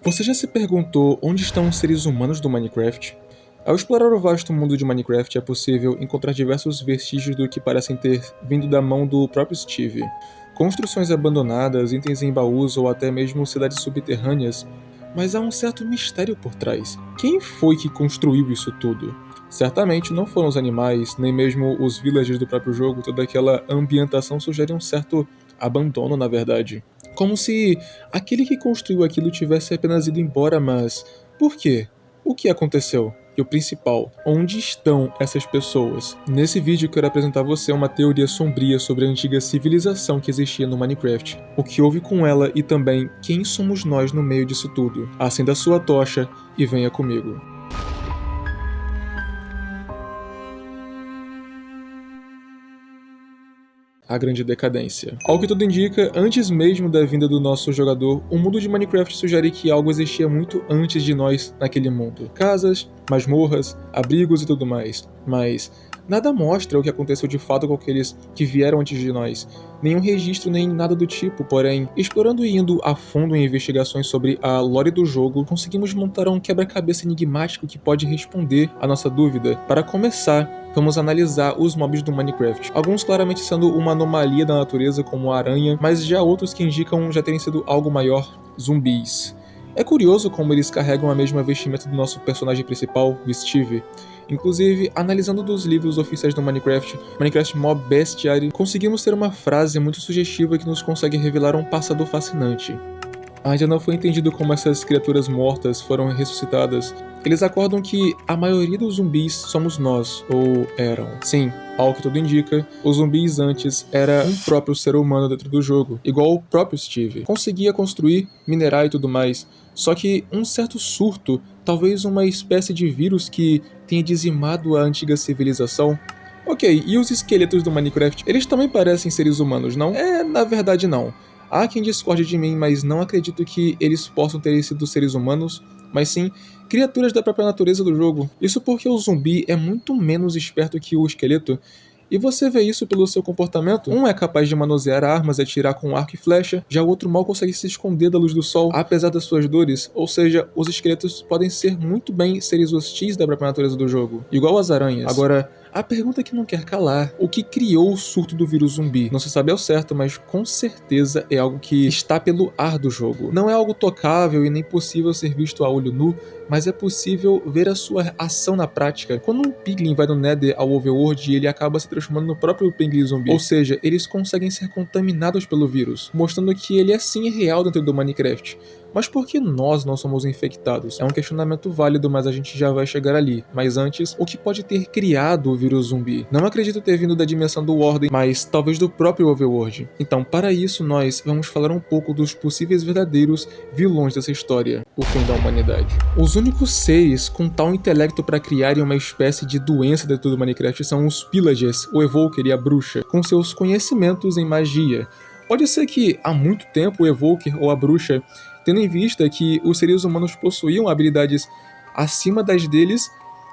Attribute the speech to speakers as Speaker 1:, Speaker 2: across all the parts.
Speaker 1: Você já se perguntou onde estão os seres humanos do Minecraft? Ao explorar o vasto mundo de Minecraft é possível encontrar diversos vestígios do que parecem ter vindo da mão do próprio Steve. Construções abandonadas, itens em baús ou até mesmo cidades subterrâneas, mas há um certo mistério por trás. Quem foi que construiu isso tudo? Certamente não foram os animais, nem mesmo os villagers do próprio jogo, toda aquela ambientação sugere um certo abandono, na verdade. Como se aquele que construiu aquilo tivesse apenas ido embora, mas por quê? O que aconteceu? E o principal, onde estão essas pessoas? Nesse vídeo eu quero apresentar a você uma teoria sombria sobre a antiga civilização que existia no Minecraft, o que houve com ela e também quem somos nós no meio disso tudo. Acenda sua tocha e venha comigo. A grande decadência. Ao que tudo indica, antes mesmo da vinda do nosso jogador, o mundo de Minecraft sugere que algo existia muito antes de nós naquele mundo. Casas, masmorras, abrigos e tudo mais. Mas nada mostra o que aconteceu de fato com aqueles que vieram antes de nós. Nenhum registro nem nada do tipo, porém, explorando e indo a fundo em investigações sobre a lore do jogo, conseguimos montar um quebra-cabeça enigmático que pode responder à nossa dúvida. Para começar, vamos analisar os mobs do Minecraft, alguns claramente sendo uma anomalia da natureza como a aranha, mas já outros que indicam já terem sido algo maior, zumbis. É curioso como eles carregam a mesma vestimenta do nosso personagem principal, o Steve. Inclusive, analisando dos livros oficiais do Minecraft Mob Bestiary, conseguimos ter uma frase muito sugestiva que nos consegue revelar um passado fascinante. Ainda não foi entendido como essas criaturas mortas foram ressuscitadas. Eles acordam que a maioria dos zumbis somos nós, ou eram. Sim, ao que tudo indica, os zumbis antes era um próprio ser humano dentro do jogo, igual o próprio Steve. Conseguia construir, minerar e tudo mais, só que um certo surto, talvez uma espécie de vírus que tenha dizimado a antiga civilização. Ok, e os esqueletos do Minecraft? Eles também parecem seres humanos, não? Na verdade não. Há quem discorde de mim, mas não acredito que eles possam ter sido seres humanos, mas sim criaturas da própria natureza do jogo. Isso porque o zumbi é muito menos esperto que o esqueleto, e você vê isso pelo seu comportamento. Um é capaz de manusear armas e atirar com arco e flecha, já o outro mal consegue se esconder da luz do sol, apesar das suas dores, ou seja, os esqueletos podem ser muito bem seres hostis da própria natureza do jogo, igual as aranhas. Agora, a pergunta que não quer calar, o que criou o surto do vírus zumbi? Não se sabe ao certo, mas com certeza é algo que está pelo ar do jogo. Não é algo tocável e nem possível ser visto a olho nu, mas é possível ver a sua ação na prática. Quando um piglin vai do Nether ao Overworld, ele acaba se transformando no próprio piglin zumbi. Ou seja, eles conseguem ser contaminados pelo vírus, mostrando que ele é sim real dentro do Minecraft. Mas por que nós não somos infectados? É um questionamento válido, mas a gente já vai chegar ali. Mas antes, o que pode ter criado o vírus zumbi? Não acredito ter vindo da dimensão do Warden, mas talvez do próprio Overworld. Então, para isso, nós vamos falar um pouco dos possíveis verdadeiros vilões dessa história, o fim da humanidade. Os únicos seres com tal intelecto para criarem uma espécie de doença dentro do Minecraft são os Pillagers, o Evoker e a Bruxa, com seus conhecimentos em magia. Pode ser que há muito tempo o Evoker ou a Bruxa, tendo em vista que os seres humanos possuíam habilidades acima das deles,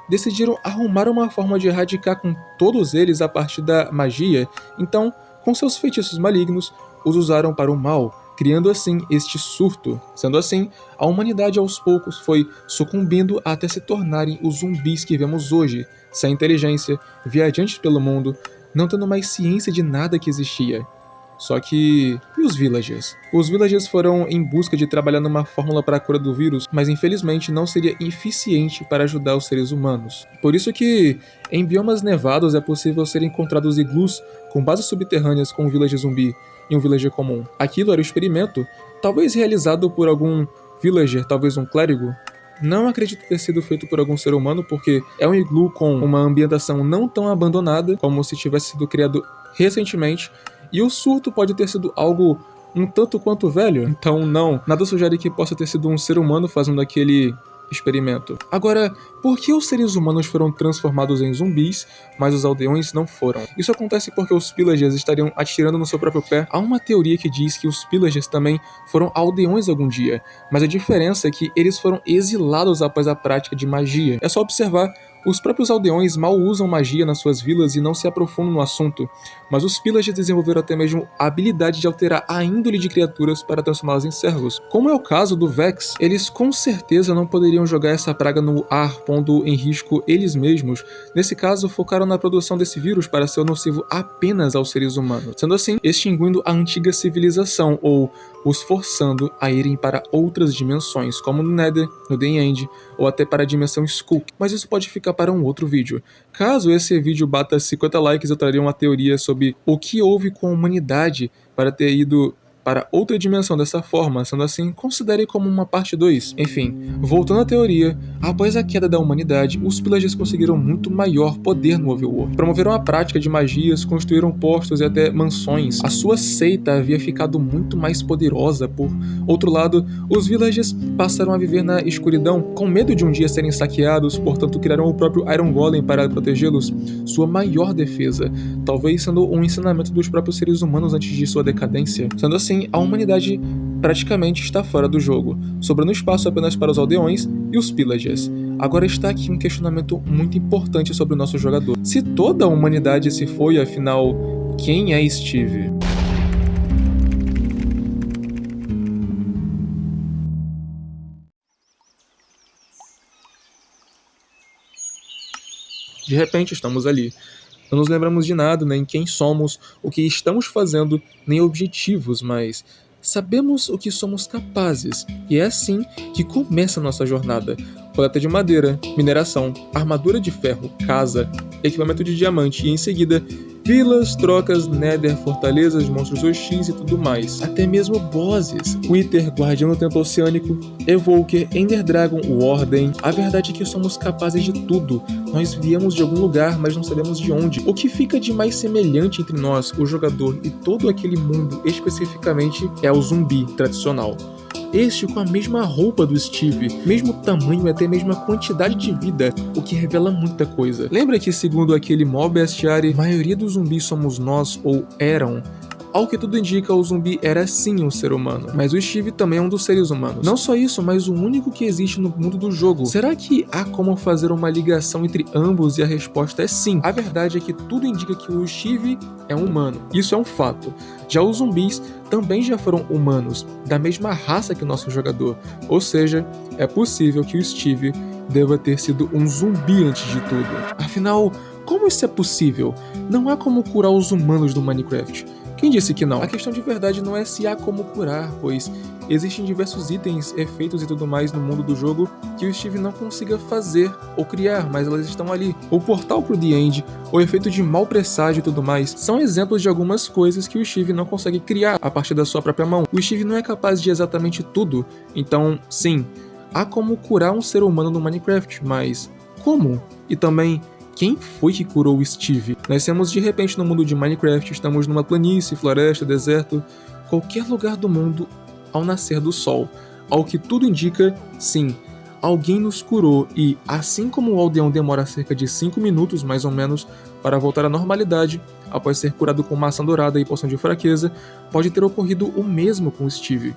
Speaker 1: decidiram arrumar uma forma de erradicar com todos eles a partir da magia, então, com seus feitiços malignos, os usaram para o mal, criando assim este surto. Sendo assim, a humanidade aos poucos foi sucumbindo até se tornarem os zumbis que vemos hoje, sem inteligência, viajantes pelo mundo, não tendo mais ciência de nada que existia. Só que... e os villagers? Os villagers foram em busca de trabalhar numa fórmula para a cura do vírus, mas infelizmente não seria eficiente para ajudar os seres humanos. Por isso que, em biomas nevados é possível ser encontrados iglus com bases subterrâneas com um villager zumbi e um villager comum. Aquilo era um experimento, talvez realizado por algum villager, talvez um clérigo. Não acredito ter sido feito por algum ser humano, porque é um iglu com uma ambientação não tão abandonada, como se tivesse sido criado recentemente, e o surto pode ter sido algo um tanto quanto velho, então não, nada sugere que possa ter sido um ser humano fazendo aquele experimento. Agora, por que os seres humanos foram transformados em zumbis, mas os aldeões não foram? Isso acontece porque os pillagers estariam atirando no seu próprio pé. Há uma teoria que diz que os pillagers também foram aldeões algum dia, mas a diferença é que eles foram exilados após a prática de magia. É só observar Os próprios aldeões mal usam magia nas suas vilas e não se aprofundam no assunto, mas os Pillagers desenvolveram até mesmo a habilidade de alterar a índole de criaturas para transformá-las em servos. Como é o caso do Vex, eles com certeza não poderiam jogar essa praga no ar, pondo em risco eles mesmos. Nesse caso, focaram na produção desse vírus para ser nocivo apenas aos seres humanos, sendo assim, extinguindo a antiga civilização ou os forçando a irem para outras dimensões, como no Nether, no The End, ou até para a dimensão Skul. Mas isso pode ficar para um outro vídeo. Caso esse vídeo bata 50 likes, eu traria uma teoria sobre o que houve com a humanidade para ter ido para outra dimensão dessa forma, sendo assim, considere como uma parte 2. Enfim, voltando à teoria, após a queda da humanidade, os Pillagers conseguiram muito maior poder no Overworld. Promoveram a prática de magias, construíram postos e até mansões. A sua seita havia ficado muito mais poderosa. Por outro lado, os Villagers passaram a viver na escuridão, com medo de um dia serem saqueados, portanto criaram o próprio Iron Golem para protegê-los, sua maior defesa, talvez sendo um ensinamento dos próprios seres humanos antes de sua decadência. Sendo assim, a humanidade praticamente está fora do jogo, sobrando espaço apenas para os aldeões e os Pillagers. Agora está aqui um questionamento muito importante sobre o nosso jogador. Se toda a humanidade se foi, afinal, quem é Steve? De repente estamos ali. Não nos lembramos de nada, nem quem somos, o que estamos fazendo, nem objetivos, mas sabemos o que somos capazes, e é assim que começa a nossa jornada. Coleta de madeira, mineração, armadura de ferro, casa, equipamento de diamante e em seguida vilas, trocas, nether, fortalezas, monstros hostis e tudo mais. Até mesmo bosses. Wither, Guardião do Templo Oceânico, Evoker, Ender Dragon, Warden. A verdade é que somos capazes de tudo. Nós viemos de algum lugar, mas não sabemos de onde. O que fica de mais semelhante entre nós, o jogador e todo aquele mundo especificamente é o zumbi tradicional. Este com a mesma roupa do Steve, mesmo tamanho e até mesma quantidade de vida, o que revela muita coisa. Lembra que segundo aquele mob bestiário, a maioria dos zumbis somos nós ou eram? Ao que tudo indica, o zumbi era sim um ser humano, mas o Steve também é um dos seres humanos. Não só isso, mas o único que existe no mundo do jogo. Será que há como fazer uma ligação entre ambos? E a resposta é sim. A verdade é que tudo indica que o Steve é um humano. Isso é um fato. Já os zumbis também já foram humanos, da mesma raça que o nosso jogador. Ou seja, é possível que o Steve deva ter sido um zumbi antes de tudo. Afinal, como isso é possível? Não há como curar os humanos do Minecraft. Quem disse que não? A questão de verdade não é se há como curar, pois existem diversos itens, efeitos e tudo mais no mundo do jogo que o Steve não consiga fazer ou criar, mas elas estão ali. O portal pro The End, o efeito de mau presságio e tudo mais, são exemplos de algumas coisas que o Steve não consegue criar a partir da sua própria mão. O Steve não é capaz de exatamente tudo, então, sim, há como curar um ser humano no Minecraft, mas como? E também, quem foi que curou o Steve? Nascemos de repente no mundo de Minecraft, estamos numa planície, floresta, deserto, qualquer lugar do mundo ao nascer do sol. Ao que tudo indica, sim, alguém nos curou e, assim como o aldeão demora cerca de 5 minutos, mais ou menos, para voltar à normalidade, após ser curado com maçã dourada e poção de fraqueza, pode ter ocorrido o mesmo com o Steve.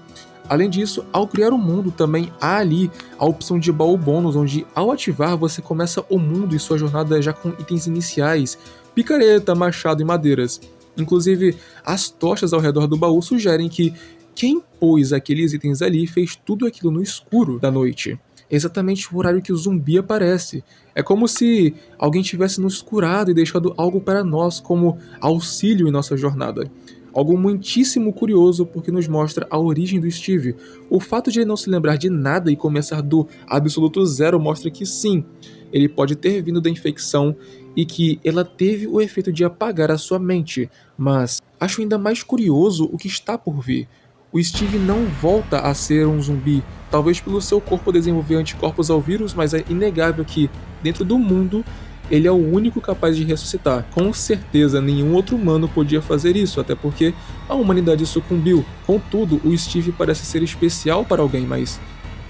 Speaker 1: Além disso, ao criar o mundo também há ali a opção de baú bônus, onde ao ativar você começa o mundo e sua jornada já com itens iniciais, picareta, machado e madeiras. Inclusive, as tochas ao redor do baú sugerem que quem pôs aqueles itens ali fez tudo aquilo no escuro da noite. Exatamente o horário que o zumbi aparece. É como se alguém tivesse nos curado e deixado algo para nós como auxílio em nossa jornada. Algo muitíssimo curioso porque nos mostra a origem do Steve. O fato de ele não se lembrar de nada e começar do absoluto zero mostra que sim, ele pode ter vindo da infecção e que ela teve o efeito de apagar a sua mente. Mas acho ainda mais curioso o que está por vir. O Steve não volta a ser um zumbi, talvez pelo seu corpo desenvolver anticorpos ao vírus, mas é inegável que, dentro do mundo, ele é o único capaz de ressuscitar. Com certeza, nenhum outro humano podia fazer isso, até porque a humanidade sucumbiu. Contudo, o Steve parece ser especial para alguém, mas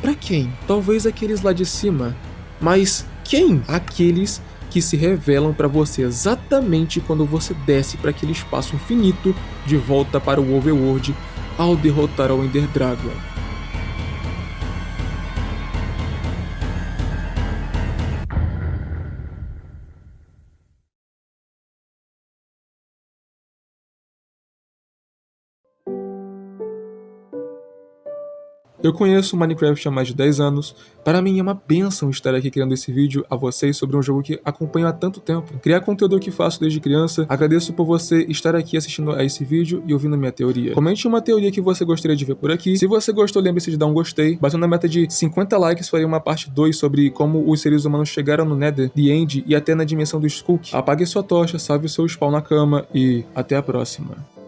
Speaker 1: para quem? Talvez aqueles lá de cima. Mas quem? Aqueles que se revelam para você exatamente quando você desce para aquele espaço infinito de volta para o Overworld ao derrotar o Ender Dragon. Eu conheço Minecraft há mais de 10 anos. Para mim é uma bênção estar aqui criando esse vídeo a vocês sobre um jogo que acompanho há tanto tempo. Criar conteúdo que faço desde criança. Agradeço por você estar aqui assistindo a esse vídeo e ouvindo minha teoria. Comente uma teoria que você gostaria de ver por aqui. Se você gostou, lembre-se de dar um gostei. Batendo na meta de 50 likes, farei uma parte 2 sobre como os seres humanos chegaram no Nether, The End e até na dimensão do Skook. Apague sua tocha, salve o seu spawn na cama e até a próxima.